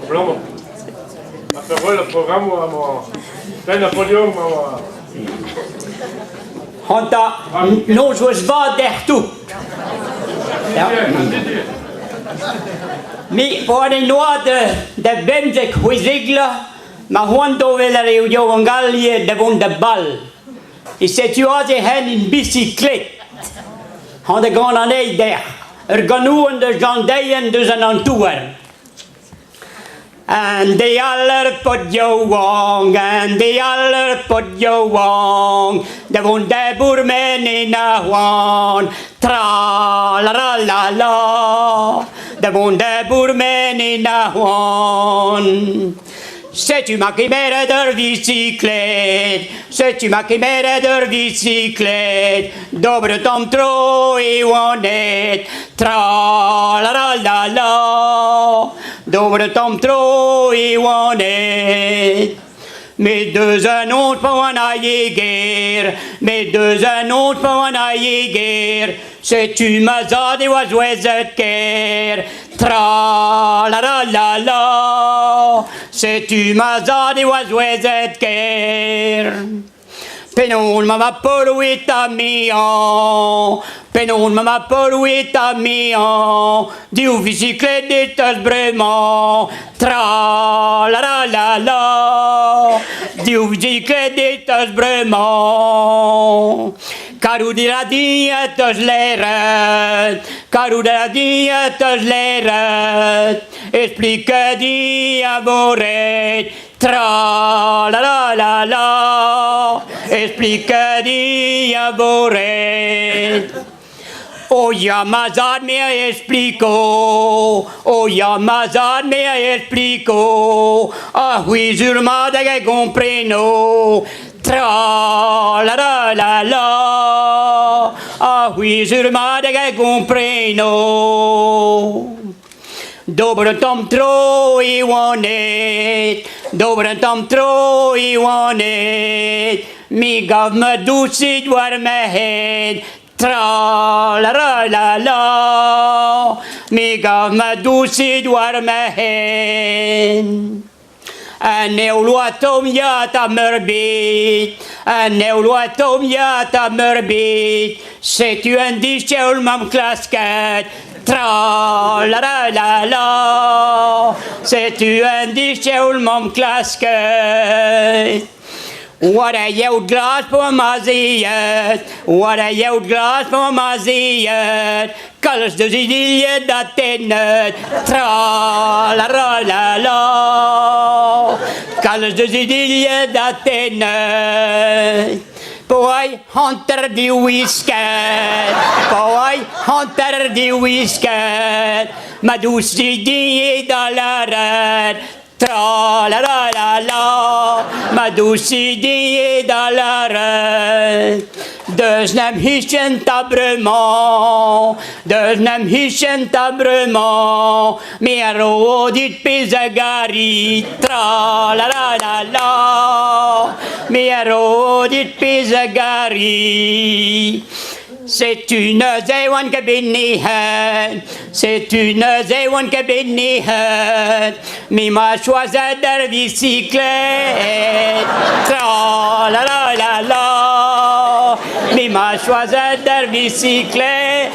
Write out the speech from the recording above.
Blanc. Après le programme, c'est Napoléon, Honta, non, je vais der tout. Mais pour les noix de Benzek, Huizigla, ma hondo vela reudio en gallie devant de bal. Et c'est tu as une bicyclette. On a gone en der. Ganoen de Jandeien dus een antoer. En die aller pot jou wong, en die aller pot jou wong. De woon de boermen in a wan, tra la la la la. De woon de boermen in a wan. Sais-tu ma chimère de bicyclette, sais-tu ma chimère de bicyclette, dobre tom tro et wonet, tra la la la la, dobre tom tro et wonet. Mes deux annonces pour un aïeguer, mes deux annonces pour un aïeguer, sais-tu ma zade et oiseau ker, tra la la la la, sais-tu ma zade et oiseau ker. Penon mama poruita mian, penon mama poruita mian, diu bicicletas brement, tra la la la la, diu bicicletas brement. Caru de la dietas leret, caru de la dietas leret, explique di amoret, tra la la la la, explique di amoret. Oh Yamazad me explico, oh Yamazad me explico, ah oui sûrement de compreno, tra la la la la, ah oui sûrement de compreno. Dobre tom tro i wonet, dobre tom tro i wonet, mi gav me doucit war me head, tra la la la la, mi gav me doucit war me head. En euluatom jata mörbit, en euluatom jata mörbit, sais-tu un disceul mam klasket, tra la la la la, sais-tu un disceul mam klasket. What a youd glas på maziet, what a youd glas på maziet, kalles de zidilje dat tennet, tra la la la la, kalles de zidilje dat tennet. Boy, hunter die whisket, boy, hunter die whisket, ma douce die dollar. Tra la la la la, ma douce idée dans la reine. Deuxième hichen tabrement, deuxième hichen tabrement, miaro dit pisagari, tra la la la la, miaro dit pisagari. C'est une zewan kabinihan, c'est une zewan kabinihan, mi ma choisi de bicyclette, tra la la la la, mi ma choisi de bicyclette.